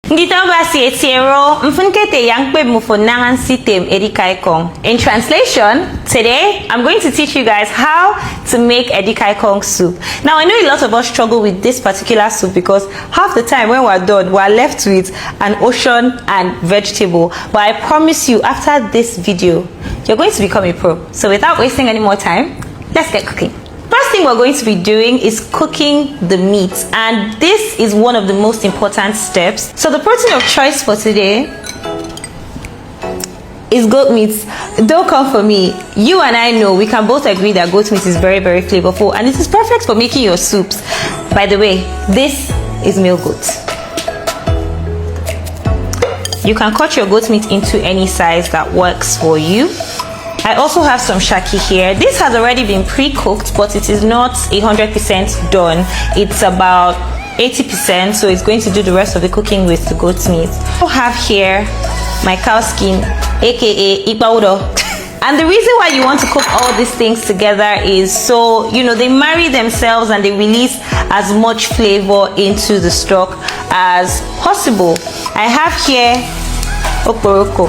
Hilda Baci mfunkete yangbe mufonangan sitem Edikan Ikong. In translation, today I'm going to teach you guys how to make Edikan Ikong soup. Now I know a lot of us struggle with this particular soup because half the time when we're done, we're left with an ocean and vegetable. But I promise you, after this video, you're going to become a pro. So without wasting any more time, let's get cooking. First thing we're going to be doing is cooking the meat, and this is one of the most important steps. So the protein of choice for today is goat meat. Don't come for me. You and I know, we can both agree that goat meat is very, very flavorful, and it is perfect for making your soups. By the way, this is male goat. You can cut your goat meat into any size that works for you. I also have some shaki here. This has already been pre-cooked, but it is not 100% done. It's about 80%, so it's going to do the rest of the cooking with the goat meat. I have here my cow skin, aka ipaudo. And the reason why you want to cook all these things together is so, you know, they marry themselves and they release as much flavor into the stock as possible. I have here oporoko,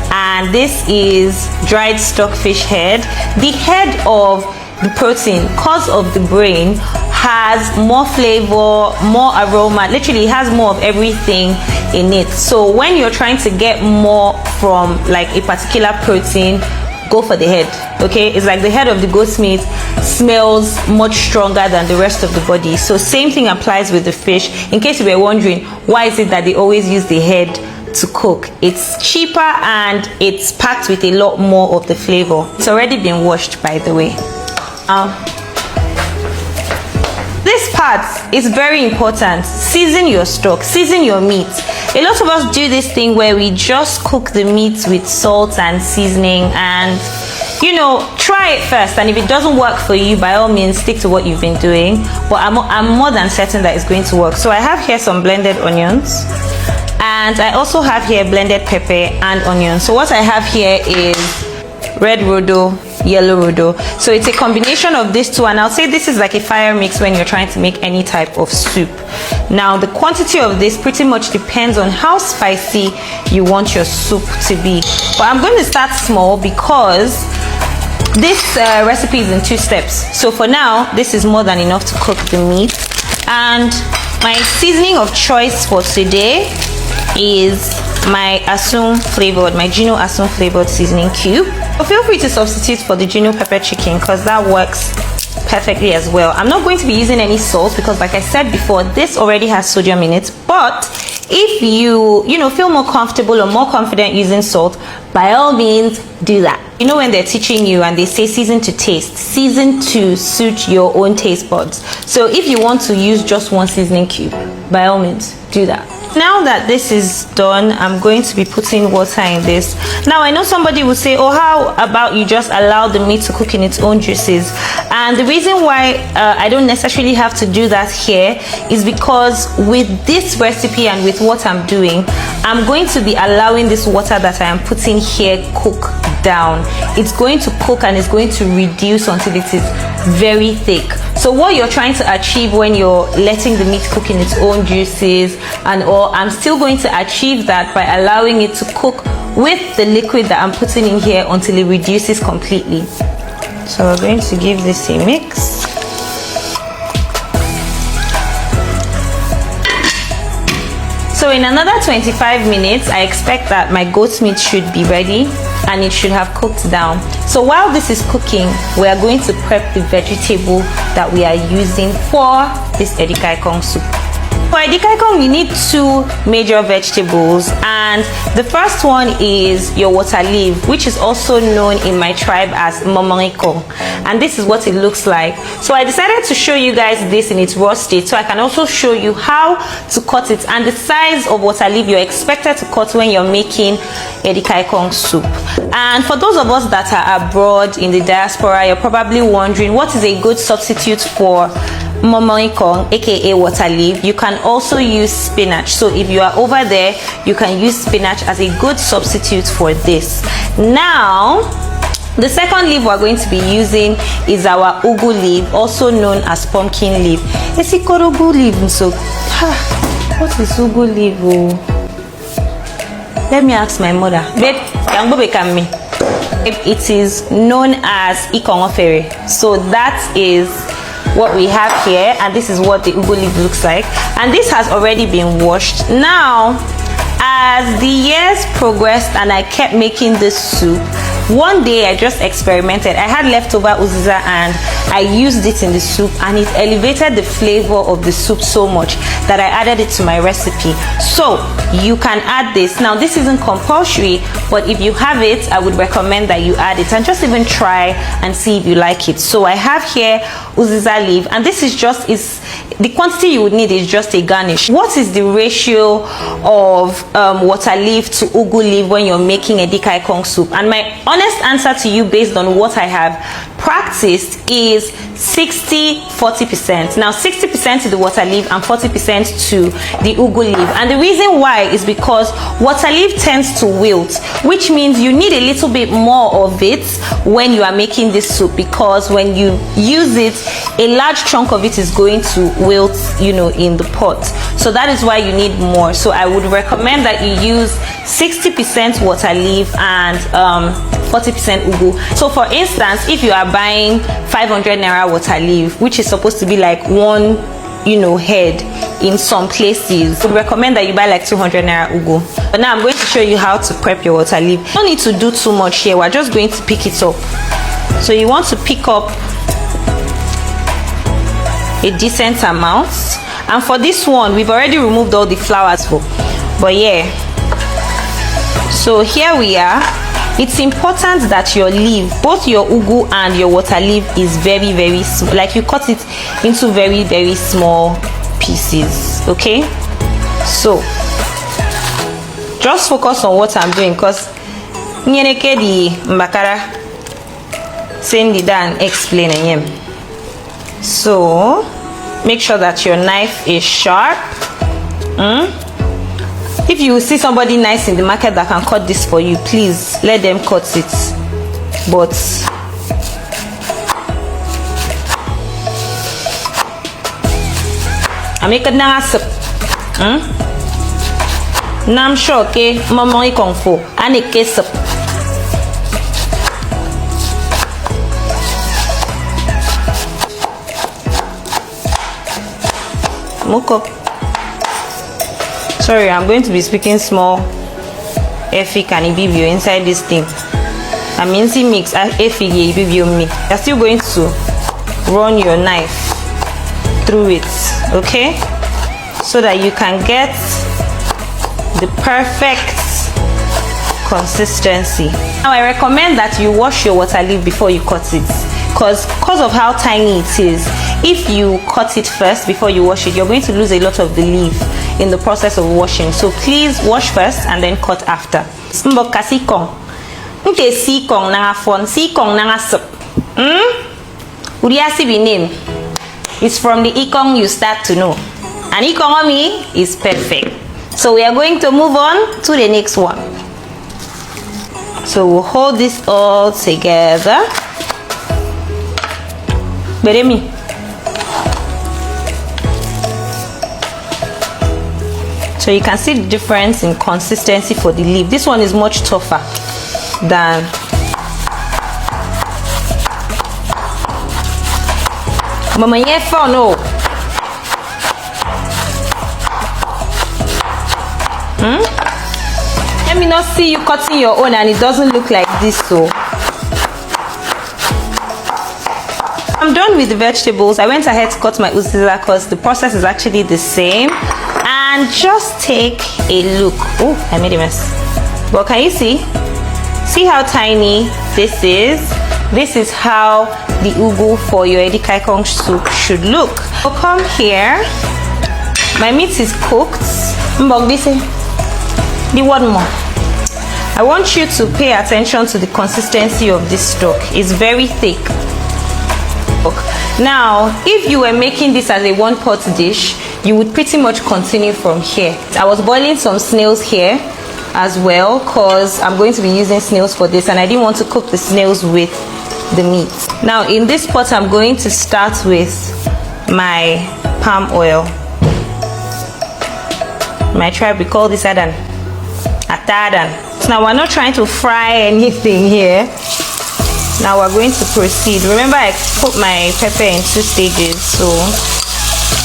and this is dried stockfish head. The head of the protein, cause of the brain, has more flavor, more aroma. Literally, it has more of everything in it. So when you're trying to get more from like a particular protein, go for the head. Okay, it's like the head of the goat's meat smells much stronger than the rest of the body. So same thing applies with the fish. In case you were wondering, why is it that they always use the head to cook? It's cheaper and it's packed with a lot more of the flavor. It's already been washed, by the way. This part is very important. Season your stock, season your meat. A lot of us do this thing where we just cook the meat with salt and seasoning, and you know, try it first, and if it doesn't work for you, by all means stick to what you've been doing. But I'm more than certain that it's going to work. So I have here some blended onions, and I also have here blended pepper and onion. So what I have here is red rodo, yellow rodo. So it's a combination of these two, and I'll say this is like a fire mix when you're trying to make any type of soup. Now the quantity of this pretty much depends on how spicy you want your soup to be. But I'm going to start small because this recipe is in 2 steps. So for now, this is more than enough to cook the meat. And my seasoning of choice for today is my Asum flavored, my Gino Asum flavored seasoning cube. So feel free to substitute for the Gino pepper chicken because that works perfectly as well. I'm not going to be using any salt because, like I said before, this already has sodium in it. But if you feel more comfortable or more confident using salt, by all means do that. You know, when they're teaching you and they say season to taste, season to suit your own taste buds. So if you want to use just one seasoning cube, by all means do that. Now that this is done, I'm going to be putting water in this. Now I know somebody will say, oh, how about you just allow the meat to cook in its own juices? And the reason why I don't necessarily have to do that here is because with this recipe and with what I'm doing, I'm going to be allowing this water that I am putting here cook down. It's going to cook and it's going to reduce until it is very thick. So what you're trying to achieve when you're letting the meat cook in its own juices and all, I'm still going to achieve that by allowing it to cook with the liquid that I'm putting in here until it reduces completely. So we're going to give this a mix. So in another 25 minutes, I expect that my goat meat should be ready and it should have cooked down. So while this is cooking, we are going to prep the vegetable that we are using for this Edikan Ikong soup. For Edikan Ikong, you need 2 major vegetables, and the first one is your water leaf, which is also known in my tribe as momoriko, and this is what it looks like. So I decided to show you guys this in its raw state so I can also show you how to cut it and the size of water leaf you're expected to cut when you're making Edikan Ikong soup. And for those of us that are abroad in the diaspora, you're probably wondering what is a good substitute for momoriko, aka water leaf. You can also use spinach. So if you are over there, you can use spinach as a good substitute for this. Now the second leaf we're going to be using is our ugu leaf, also known as pumpkin leaf. It's a ugu leaf. So what is ugu leaf? Let me ask my mother. Babe, can go back me. It is known as Ikong. So that is what we have here, and this is what the ugu leaf looks like, and this has already been washed. Now, as the years progressed and I kept making this soup, one day I just experimented. I had leftover uziza and I used it in the soup, and it elevated the flavor of the soup so much that I added it to my recipe. So you can add this. Now this isn't compulsory, but if you have it, I would recommend that you add it and just even try and see if you like it. So I have here uziza leaf, and this is just the quantity you would need is just a garnish. What is the ratio of water leaf to ugu leaf when you're making Edikan Ikong soup? And my honest answer to you based on what I have practiced is 60-40%. Now 60% to the water leaf and 40% to the ugu leaf, and the reason why is because water leaf tends to wilt, which means you need a little bit more of it when you are making this soup, because when you use it, a large chunk of it is going to wilt, you know, in the pot. So that is why you need more. So I would recommend that you use 60% water leaf and 40% ugu. So for instance, if you are buying 500 naira water leaf, which is supposed to be like one, you know, head in some places, I would recommend that you buy like 200 naira ugu. But now I'm going to show you how to prep your water leaf. You don't need to do too much here. We're just going to pick it up. So you want to pick up a decent amount, and for this one we've already removed all the flowers for, but yeah, so here we are. It's important that your leaf, both your ugu and your water leaf, is very small, like you cut it into very small pieces. Okay, so just focus on what I'm doing, because nyeneke di mbakara sendi dan explain him. So make sure that your knife is sharp. If you see somebody nice in the market that can cut this for you, please let them cut it. But I make a nice soup. Now I'm sure, okay, Mama Ikong for and a case soup. Moko. Sorry, I'm going to be speaking small. Efik and Ibibio inside this thing. I mean, see mix Efik Ibibio me. You're still going to run your knife through it, okay? So that you can get the perfect consistency. Now I recommend that you wash your water leaf before you cut it, because of how tiny it is. If you cut it first before you wash it, you're going to lose a lot of the leaf in the process of washing. So please wash first and then cut after. Mboka sikong. Nke sikong nanga fon, sikong nanga sup. Uriasi be name. It's from the Ikong you start to know. And Ikong is perfect. So we are going to move on to the next one. So we'll hold this all together. Beremi. So you can see the difference in consistency for the leaf. This one is much tougher than Mama Yefa. No. Let me not see you cutting your own and it doesn't look like this. So I'm done with the vegetables. I went ahead to cut my uziza because the process is actually the same. And just take a look. Oh, I made a mess. But can you see? See how tiny this is? This is how the ugu for your Edikan Ikong soup should look. So come here. My meat is cooked. The one more. I want you to pay attention to the consistency of this stock. It's very thick. Now, if you were making this as a one-pot dish, you would pretty much continue from here. I was boiling some snails here as well because I'm going to be using snails for this, and I didn't want to cook the snails with the meat. Now, in this pot, I'm going to start with my palm oil. My tribe, we call this Adan. Atadan. Now we're not trying to fry anything here. Now we're going to proceed. Remember, I put my pepper in 2 stages, so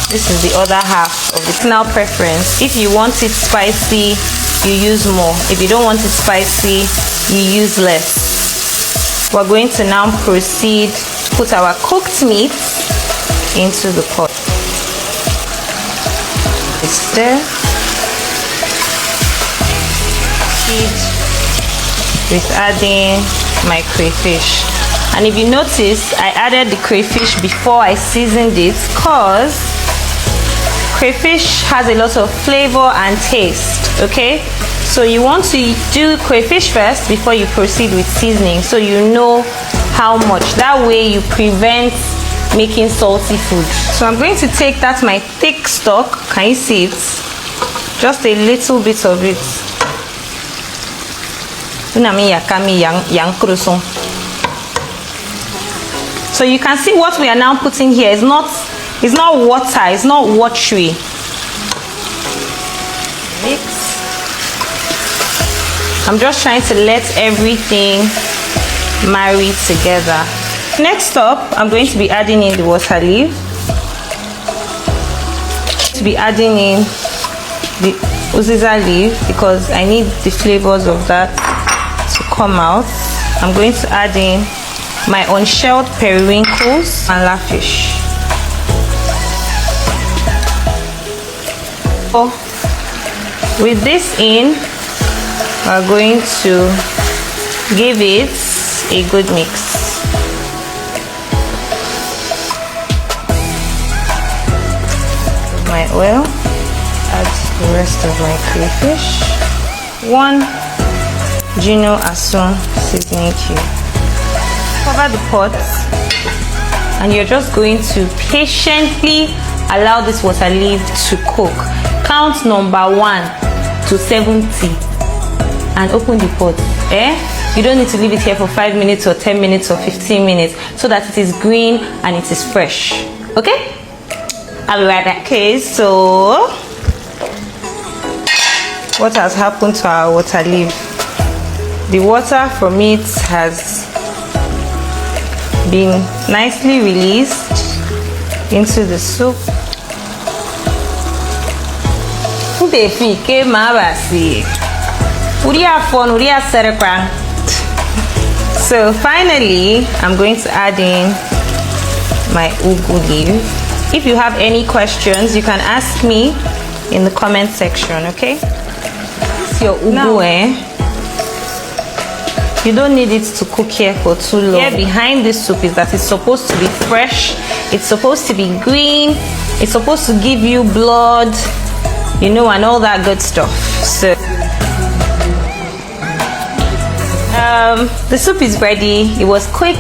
this is the other half of the personal preference. If you want it spicy, you use more. If you don't want it spicy, you use less. We're going to now proceed, put our cooked meat into the pot. Stir. With adding my crayfish. And if you notice, I added the crayfish before I seasoned it because crayfish has a lot of flavor and taste. Okay, so you want to do crayfish first before you proceed with seasoning, so you know how much. That way you prevent making salty food. So I'm going to take that my thick stock. Can you see it? Just a little bit of it. So you can see what we are now putting here is not water, it's not watery. Mix. I'm just trying to let everything marry together. Next up, I'm going to be adding in the water leaf. To be adding in the uziza leaf because I need the flavors of that to come out. I'm going to add in my unshelled periwinkles and lafish. So with this in, we're going to give it a good mix. My oil, add the rest of my crayfish, 1 Gino Asun seasoning cube. Cover the pot and you're just going to patiently allow this water leaf to cook. Count number 1 to 70 and open the pot. You don't need to leave it here for 5 minutes or 10 minutes or 15 minutes so that it is green and it is fresh. Okay? Alright, okay, so what has happened to our water leaf? The water from it has been nicely released into the soup. So finally, I'm going to add in my ugu leaf. If you have any questions, you can ask me in the comment section, okay? It's your ugu, You don't need it to cook here for too long. Here behind this soup is that it's supposed to be fresh, it's supposed to be green, it's supposed to give you blood, you know, and all that good stuff. So the soup is ready. It was quick,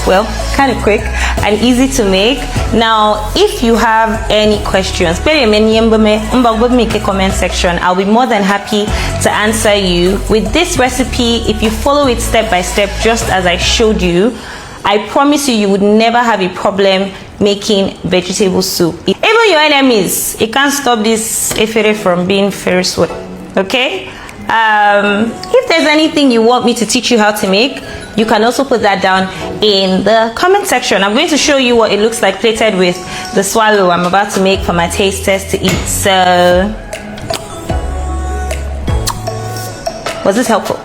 well, kind of quick and easy to make. Now, if you have any questions, put them in the comment section. I'll be more than happy to answer you. With this recipe, if you follow it step by step, just as I showed you, I promise you, you would never have a problem making vegetable soup. Even your enemies, it can't stop this efere from being very sweet. Okay? If there's anything you want me to teach you how to make, you can also put that down in the comment section. I'm going to show you what it looks like plated with the swallow I'm about to make for my taste test to eat. So, was this helpful?